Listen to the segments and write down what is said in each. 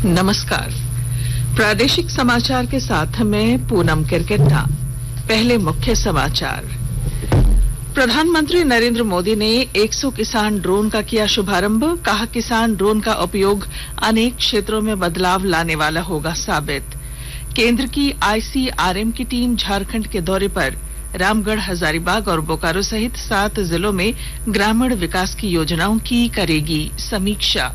नमस्कार। प्रादेशिक समाचार के साथ मैं पूनम किरकिट्टा। पहले मुख्य समाचार। प्रधानमंत्री नरेंद्र मोदी ने 100 किसान ड्रोन का किया शुभारंभ। कहा, किसान ड्रोन का उपयोग अनेक क्षेत्रों में बदलाव लाने वाला होगा साबित। केंद्र की आईसीआरएम की टीम झारखंड के दौरे पर। रामगढ़, हजारीबाग और बोकारो सहित 7 जिलों में ग्रामीण विकास की योजनाओं की करेगी समीक्षा।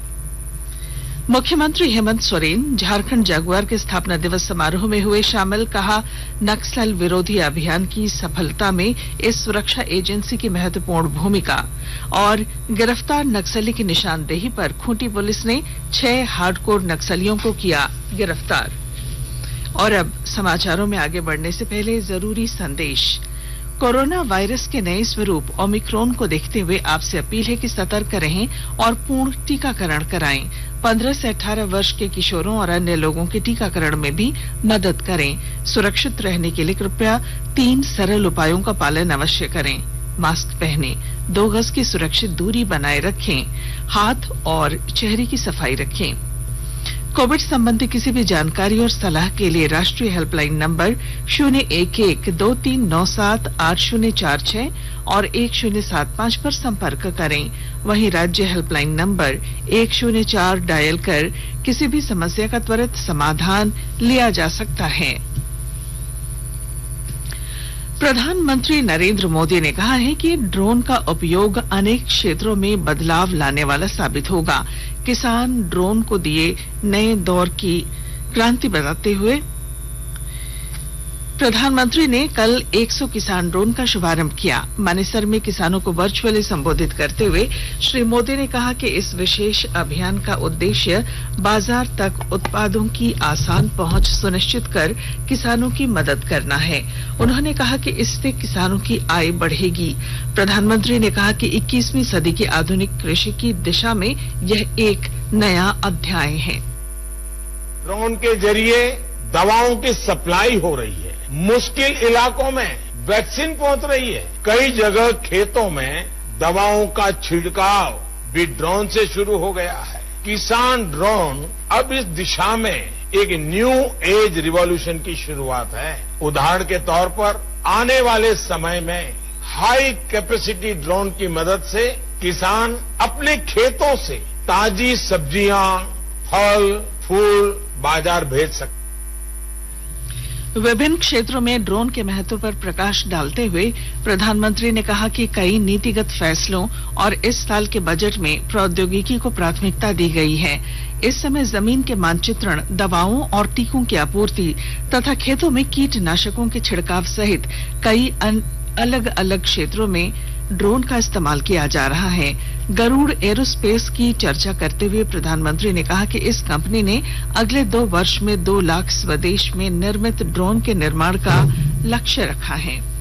मुख्यमंत्री हेमंत सोरेन झारखंड जगुआर के स्थापना दिवस समारोह में हुए शामिल। कहा, नक्सल विरोधी अभियान की सफलता में इस सुरक्षा एजेंसी की महत्वपूर्ण भूमिका। और गिरफ्तार नक्सली की निशानदेही पर खूंटी पुलिस ने 6 हार्डकोर नक्सलियों को किया गिरफ्तार। और अब समाचारों में आगे बढ़ने से पहले जरूरी संदेश। कोरोना वायरस के नए स्वरूप ओमिक्रॉन को देखते हुए आपसे अपील है कि सतर्क रहें और पूर्ण टीकाकरण कराएं। 15 से 18 वर्ष के किशोरों और अन्य लोगों के टीकाकरण में भी मदद करें। सुरक्षित रहने के लिए कृपया 3 सरल उपायों का पालन अवश्य करें। मास्क पहनें, 2 गज की सुरक्षित दूरी बनाए रखें, हाथ और चेहरे की सफाई रखें। कोविड संबंधी किसी भी जानकारी और सलाह के लिए राष्ट्रीय हेल्पलाइन नंबर 011-2397-8046 और 1075 पर संपर्क करें। वहीं राज्य हेल्पलाइन नंबर 104 डायल कर किसी भी समस्या का त्वरित समाधान लिया जा सकता है। प्रधानमंत्री नरेंद्र मोदी ने कहा है कि ड्रोन का उपयोग अनेक क्षेत्रों में बदलाव लाने वाला साबित होगा। किसान ड्रोन को दिए नए दौर की क्रांति बताते हुए प्रधानमंत्री ने कल 100 किसान ड्रोन का शुभारंभ किया। मानेसर में किसानों को वर्चुअली संबोधित करते हुए श्री मोदी ने कहा कि इस विशेष अभियान का उद्देश्य बाजार तक उत्पादों की आसान पहुंच सुनिश्चित कर किसानों की मदद करना है। उन्होंने कहा कि इससे किसानों की आय बढ़ेगी। प्रधानमंत्री ने कहा कि 21वीं सदी की आधुनिक कृषि की दिशा में यह एक नया अध्याय है। ड्रोन के जरिए दवाओं की सप्लाई हो रही है, मुश्किल इलाकों में वैक्सीन पहुंच रही है। कई जगह खेतों में दवाओं का छिड़काव भी ड्रोन से शुरू हो गया है। किसान ड्रोन अब इस दिशा में एक न्यू एज रिवॉल्यूशन की शुरुआत है। उदाहरण के तौर पर आने वाले समय में हाई कैपेसिटी ड्रोन की मदद से किसान अपने खेतों से ताजी सब्जियां, फल, फूल बाजार भेज सकते। विभिन्न क्षेत्रों में ड्रोन के महत्व पर प्रकाश डालते हुए प्रधानमंत्री ने कहा कि कई नीतिगत फैसलों और इस साल के बजट में प्रौद्योगिकी को प्राथमिकता दी गई है। इस समय जमीन के मानचित्रण, दवाओं और टीकों की आपूर्ति तथा खेतों में कीटनाशकों के छिड़काव सहित कई अलग अलग क्षेत्रों में ड्रोन का इस्तेमाल किया जा रहा है। गरुड़ एरोस्पेस की चर्चा करते हुए प्रधानमंत्री ने कहा कि इस कंपनी ने अगले 2 वर्ष में 2 लाख स्वदेश में निर्मित ड्रोन के निर्माण का लक्ष्य रखा है।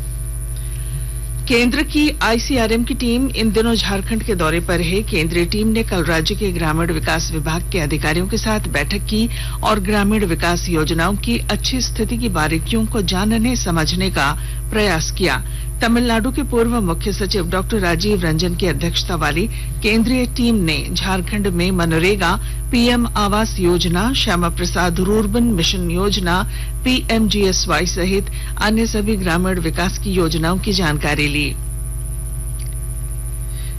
केंद्र की आईसीआरएम की टीम इन दिनों झारखंड के दौरे पर है। केंद्रीय टीम ने कल राज्य के ग्रामीण विकास विभाग के अधिकारियों के साथ बैठक की और ग्रामीण विकास योजनाओं की अच्छी स्थिति की बारीकियों को जानने समझने का प्रयास किया। तमिलनाडु के पूर्व मुख्य सचिव डॉक्टर राजीव रंजन की अध्यक्षता वाली केंद्रीय टीम ने झारखंड में MNREGA, PM Awas Yojana, Shyama Prasad rurban mission योजना, पीएमजीएसवाई सहित अन्य सभी ग्रामीण विकास की योजनाओं की जानकारी ली।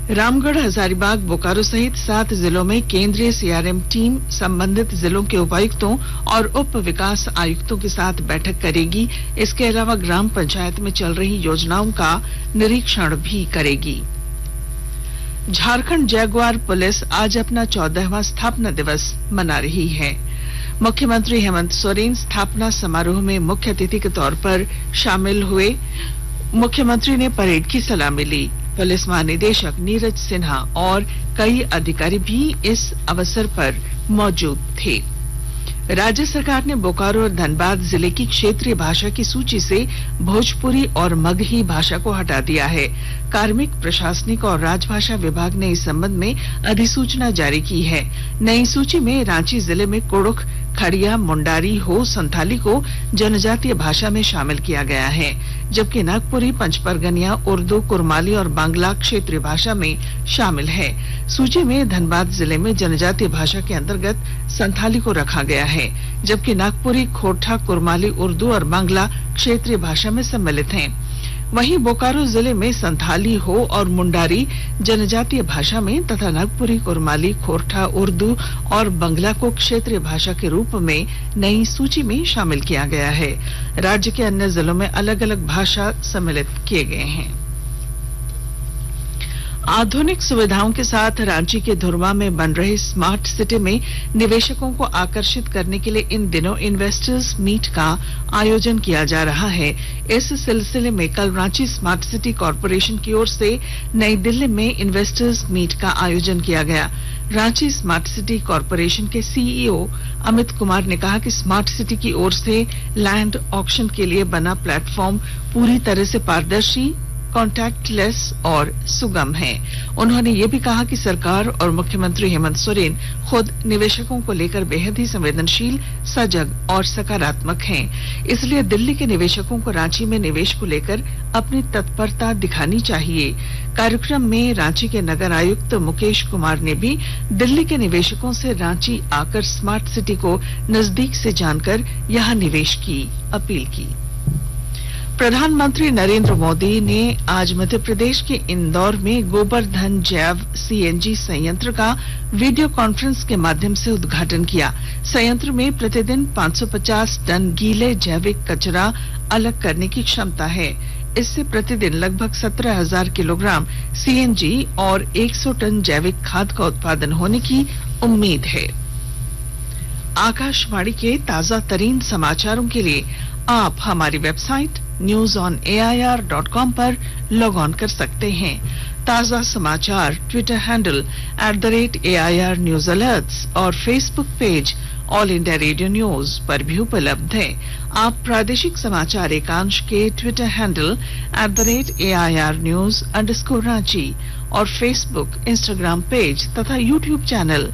रामगढ़, हजारीबाग, बोकारो सहित 7 जिलों में केंद्रीय सीआरएम टीम संबंधित जिलों के उपायुक्तों और उप विकास आयुक्तों के साथ बैठक करेगी। इसके अलावा ग्राम पंचायत में चल रही योजनाओं का निरीक्षण भी करेगी। झारखंड जगुआर पुलिस आज अपना 14वां स्थापना दिवस मना रही है। मुख्यमंत्री हेमंत सोरेन स्थापना समारोह में मुख्य अतिथि के तौर पर शामिल हुए। मुख्यमंत्री ने परेड की सलामी ली। पुलिस महानिदेशक नीरज सिन्हा और कई अधिकारी भी इस अवसर पर मौजूद थे। राज्य सरकार ने बोकारो और धनबाद जिले की क्षेत्रीय भाषा की सूची से भोजपुरी और मगही भाषा को हटा दिया है। कार्मिक, प्रशासनिक और राजभाषा विभाग ने इस संबंध में अधिसूचना जारी की है। नई सूची में रांची जिले में कुड़ुख, खड़िया, मुंडारी, हो, संथाली को जनजातीय भाषा में शामिल किया गया है, जबकि नागपुरी, पंचपरगनिया, उर्दू, कुरमाली और बांग्ला क्षेत्रीय भाषा में शामिल है। सूची में धनबाद जिले में जनजातीय भाषा के अंतर्गत संथाली को रखा गया है, जबकि नागपुरी, खोरठा, कुरमाली उर्दू और बांग्ला क्षेत्रीय भाषा में सम्मिलित हैं। वहीं बोकारो जिले में संथाली, हो और मुंडारी जनजातीय भाषा में तथा नागपुरी, कुरमाली, खोरठा, उर्दू और बंगला को क्षेत्रीय भाषा के रूप में नई सूची में शामिल किया गया है। राज्य के अन्य जिलों में अलग अलग भाषा सम्मिलित किए गए हैं। आधुनिक सुविधाओं के साथ रांची के धुरमा में बन रहे स्मार्ट सिटी में निवेशकों को आकर्षित करने के लिए इन दिनों इन्वेस्टर्स मीट का आयोजन किया जा रहा है। इस सिलसिले में कल रांची स्मार्ट सिटी कॉरपोरेशन की ओर से नई दिल्ली में इन्वेस्टर्स मीट का आयोजन किया गया। रांची स्मार्ट सिटी कॉरपोरेशन के सीईओ अमित कुमार ने कहा कि स्मार्ट सिटी की ओर से लैंड ऑक्शन के लिए बना प्लेटफॉर्म पूरी तरह से पारदर्शी, कॉन्टैक्टलेस और सुगम है। उन्होंने ये भी कहा कि सरकार और मुख्यमंत्री हेमंत सोरेन खुद निवेशकों को लेकर बेहद ही संवेदनशील, सजग और सकारात्मक हैं। इसलिए दिल्ली के निवेशकों को रांची में निवेश को लेकर अपनी तत्परता दिखानी चाहिए। कार्यक्रम में रांची के नगर आयुक्त मुकेश कुमार ने भी दिल्ली के निवेशकों से रांची आकर स्मार्ट सिटी को नजदीक से जानकर यहां निवेश की अपील की। प्रधानमंत्री नरेंद्र मोदी ने आज मध्य प्रदेश के इंदौर में गोबर्धन जैव सीएनजी संयंत्र का वीडियो कॉन्फ्रेंस के माध्यम से उद्घाटन किया। संयंत्र में प्रतिदिन 550 टन गीले जैविक कचरा अलग करने की क्षमता है। इससे प्रतिदिन लगभग 17,000 किलोग्राम सीएनजी और 100 टन जैविक खाद का उत्पादन होने की उम्मीद है। आकाशवाणी के ताजा तरीन समाचारों के लिए आप हमारी वेबसाइट newsonair.com पर लॉग ऑन कर सकते हैं। ताजा समाचार Twitter handle @AIR News Alerts और Facebook page all India radio news पर भी उपलब्ध है। आप प्रादेशिक समाचार एकांश के ट्विटर हैंडल @AIR News_Ranchi और फेसबुक, इंस्टाग्राम पेज तथा YouTube channel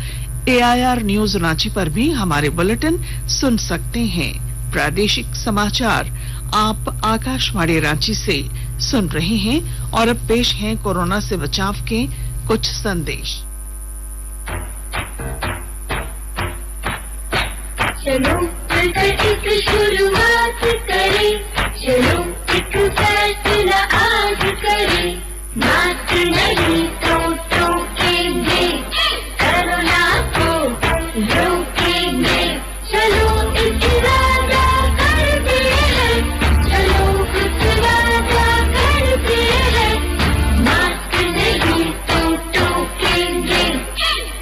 AIR News Ranchi पर भी हमारे बुलेटिन सुन सकते हैं। प्रादेशिक समाचार आप आकाशवाणी रांची से सुन रहे हैं और अब पेश हैं कोरोना से बचाव के कुछ संदेश। चलो मिलकर एक शुरुआत करें, चलो एक फैसला आज करें, मास्क नहीं तो टोकेंगे, कोरोना को रोकेंगे, चलो एक वादा करते हैं, चलो एक वादा करते हैं, मास्क नहीं तो टोकेंगे,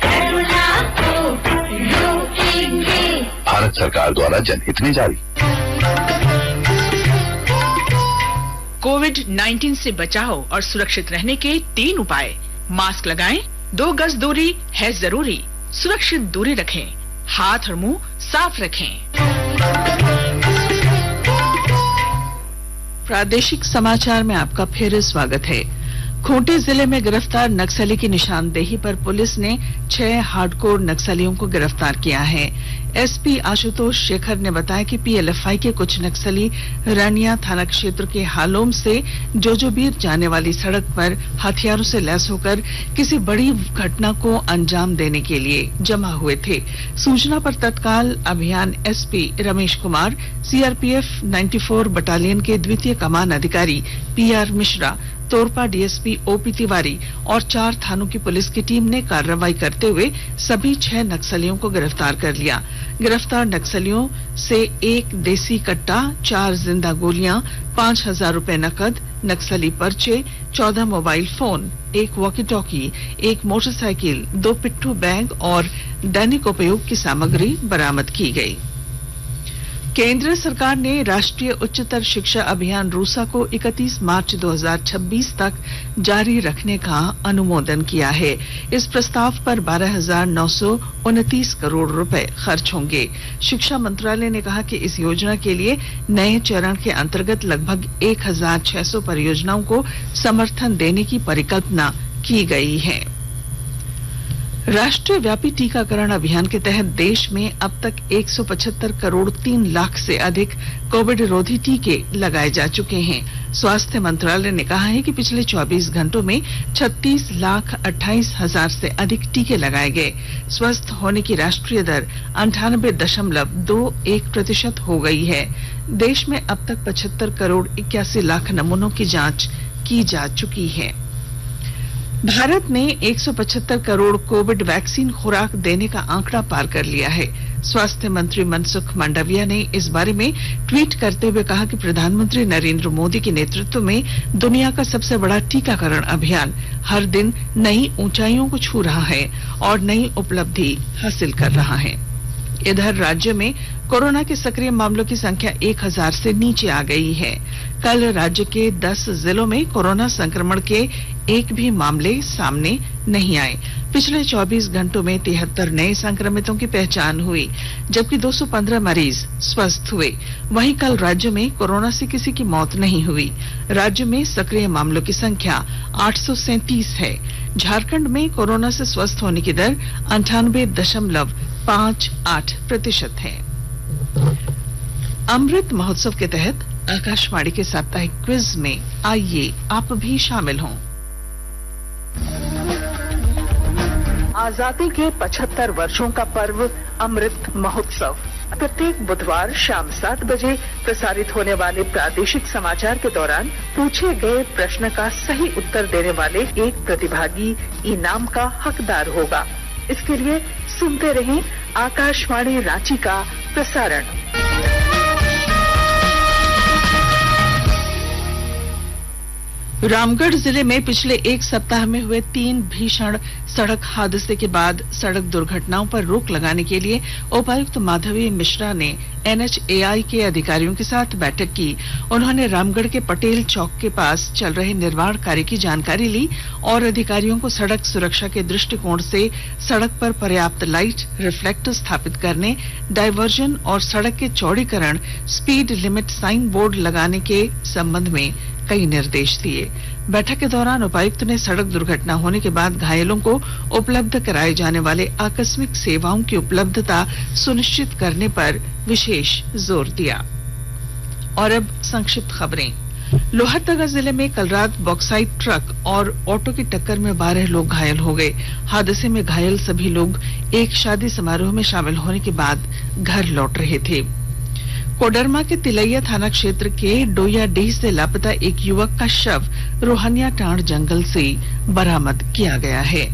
कोरोना को रोकेंगे। भारत सरकार द्वारा जनहित में जारी। कोविड-19 से बचाव और सुरक्षित रहने के 3 उपाय। मास्क लगाएं, 2 गज दूरी है जरूरी, सुरक्षित दूरी रखें, हाथ और मुंह साफ रखें। प्रादेशिक समाचार में आपका फिर स्वागत है। खूंटी जिले में गिरफ्तार नक्सली की निशानदेही पर पुलिस ने 6 हार्डकोर नक्सलियों को गिरफ्तार किया है। एसपी आशुतोष शेखर ने बताया कि पीएलएफआई के कुछ नक्सली रानिया थाना क्षेत्र के हालोम से जोजोबीर जाने वाली सड़क पर हथियारों से लैस होकर किसी बड़ी घटना को अंजाम देने के लिए जमा हुए थे। सूचना पर तत्काल अभियान SP Ramesh Kumar, CRPF 94 battalion के द्वितीय कमान अधिकारी PR Mishra, Torpa DSP OP Tiwari और 4 थानों की पुलिस की टीम ने कार्रवाई करते हुए सभी 6 नक्सलियों को गिरफ्तार कर लिया। गिरफ्तार नक्सलियों से 1 देसी कट्टा, 4 जिंदा गोलियां, 5,000 रुपए नकद, नक्सली पर्चे, 14 mobile phone, 1 walkie talkie, 1 motorcycle, 2 पिट्ठू बैग और दैनिक उपयोग की सामग्री बरामद की गई। केंद्र सरकार ने राष्ट्रीय उच्चतर शिक्षा अभियान रूसा को 31 मार्च 2026 तक जारी रखने का अनुमोदन किया है। इस प्रस्ताव पर 12,929 करोड़ रुपए खर्च होंगे। शिक्षा मंत्रालय ने कहा कि इस योजना के लिए नए चरण के अंतर्गत लगभग 1,600 परियोजनाओं को समर्थन देने की परिकल्पना की गई है। राष्ट्रीय व्यापी टीकाकरण अभियान के तहत देश में अब तक 175 करोड़ 3 लाख से अधिक कोविड रोधी टीके लगाए जा चुके हैं। स्वास्थ्य मंत्रालय ने कहा है कि पिछले 24 घंटों में 36,28,000 से अधिक टीके लगाए गए। स्वस्थ होने की राष्ट्रीय दर 98.21% हो गई है। देश में अब तक 75 करोड़ 81 लाख नमूनों की जांच की जा चुकी है। भारत ने 175 करोड़ कोविड वैक्सीन खुराक देने का आंकड़ा पार कर लिया है। स्वास्थ्य मंत्री मनसुख मांडविया ने इस बारे में ट्वीट करते हुए कहा कि प्रधानमंत्री नरेंद्र मोदी के नेतृत्व में दुनिया का सबसे बड़ा टीकाकरण अभियान हर दिन नई ऊंचाइयों को छू रहा है और नई उपलब्धि हासिल कर रहा है। इधर राज्य में कोरोना के सक्रिय मामलों की संख्या 1000 से नीचे आ गई है। कल राज्य के 10 जिलों में कोरोना संक्रमण के एक भी मामले सामने नहीं आए। पिछले 24 घंटों में 73 नए संक्रमितों की पहचान हुई, जबकि 215 मरीज स्वस्थ हुए। वहीं कल राज्य में कोरोना से किसी की मौत नहीं हुई। राज्य में सक्रिय मामलों की संख्या 837 है। झारखंड में कोरोना से स्वस्थ होने की दर 98.58% है। अमृत महोत्सव के तहत आकाशवाणी के साप्ताहिक क्विज में आइए आप भी शामिल हों। आजादी के 75 वर्षों का पर्व अमृत महोत्सव प्रत्येक बुधवार शाम 7 बजे प्रसारित होने वाले प्रादेशिक समाचार के दौरान पूछे गए प्रश्न का सही उत्तर देने वाले एक प्रतिभागी इनाम का हकदार होगा। इसके लिए सुनते रहें आकाशवाणी रांची का प्रसारण। रामगढ़ जिले में पिछले एक सप्ताह में हुए 3 भीषण सड़क हादसे के बाद सड़क दुर्घटनाओं पर रोक लगाने के लिए उपायुक्त माधवी मिश्रा ने NHAI के अधिकारियों के साथ बैठक की। उन्होंने रामगढ़ के पटेल चौक के पास चल रहे निर्माण कार्य की जानकारी ली और अधिकारियों को सड़क सुरक्षा के दृष्टिकोण से सड़क पर पर्याप्त लाइट, रिफ्लेक्टर स्थापित करने, डायवर्जन और सड़क के चौड़ीकरण, स्पीड लिमिट साइन बोर्ड लगाने के संबंध में कई निर्देश दिए। बैठक के दौरान उपायुक्त ने सड़क दुर्घटना होने के बाद घायलों को उपलब्ध कराए जाने वाले आकस्मिक सेवाओं की उपलब्धता सुनिश्चित करने पर विशेष जोर दिया। और अब संक्षिप्त खबरें। लोहरदगा जिले में कल रात बॉक्साइट ट्रक और ऑटो की टक्कर में 12 लोग घायल हो गए। हादसे में घायल सभी लोग एक शादी समारोह में शामिल होने के बाद घर लौट रहे थे। कोडरमा के तिलैया थाना क्षेत्र के डोयाडीह से लापता एक युवक का शव रोहनिया टांड जंगल से बरामद किया गया है।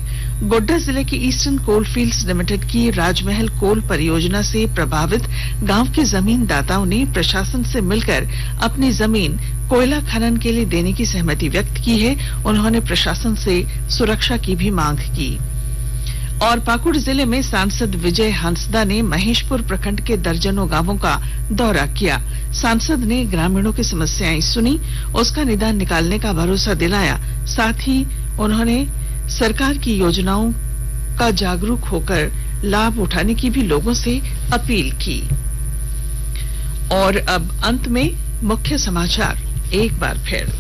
गोड्डा जिले की ईस्टर्न कोलफील्ड्स लिमिटेड की राजमहल कोल परियोजना से प्रभावित गांव के जमीन दाताओं ने प्रशासन से मिलकर अपनी जमीन कोयला खनन के लिए देने की सहमति व्यक्त की है। उन्होंने प्रशासन से सुरक्षा की भी मांग की। और पाकुड़ जिले में सांसद विजय हंसदा ने महेशपुर प्रखंड के दर्जनों गांवों का दौरा किया। सांसद ने ग्रामीणों की समस्याएं सुनी, उसका निदान निकालने का भरोसा दिलाया। साथ ही उन्होंने सरकार की योजनाओं का जागरूक होकर लाभ उठाने की भी लोगों से अपील की। और अब अंत में मुख्य समाचार एक बार फिर।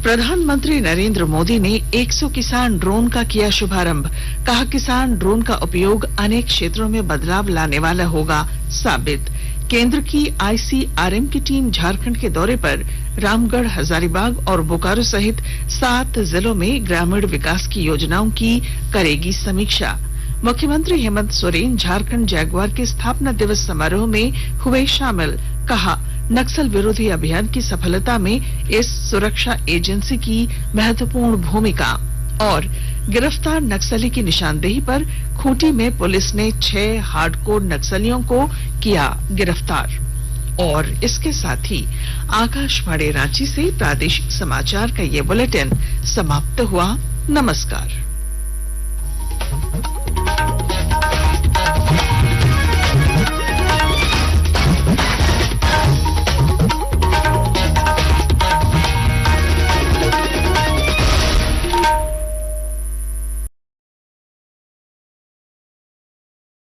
प्रधानमंत्री नरेंद्र मोदी ने 100 किसान ड्रोन का किया शुभारंभ। कहा, किसान ड्रोन का उपयोग अनेक क्षेत्रों में बदलाव लाने वाला होगा साबित। केंद्र की ICRM की टीम झारखंड के दौरे पर रामगढ़, हजारीबाग और बोकारो सहित 7 जिलों में ग्रामीण विकास की योजनाओं की करेगी समीक्षा। मुख्यमंत्री हेमंत सोरेन झारखंड जैगुआर के स्थापना दिवस समारोह में हुए शामिल। कहा, नक्सल विरोधी अभियान की सफलता में इस सुरक्षा एजेंसी की महत्वपूर्ण भूमिका। और गिरफ्तार नक्सली की निशानदेही पर खूंटी में पुलिस ने 6 हार्डकोर नक्सलियों को किया गिरफ्तार। और इसके साथ ही आकाशवाणी रांची से प्रादेशिक समाचार का ये बुलेटिन समाप्त हुआ। नमस्कार।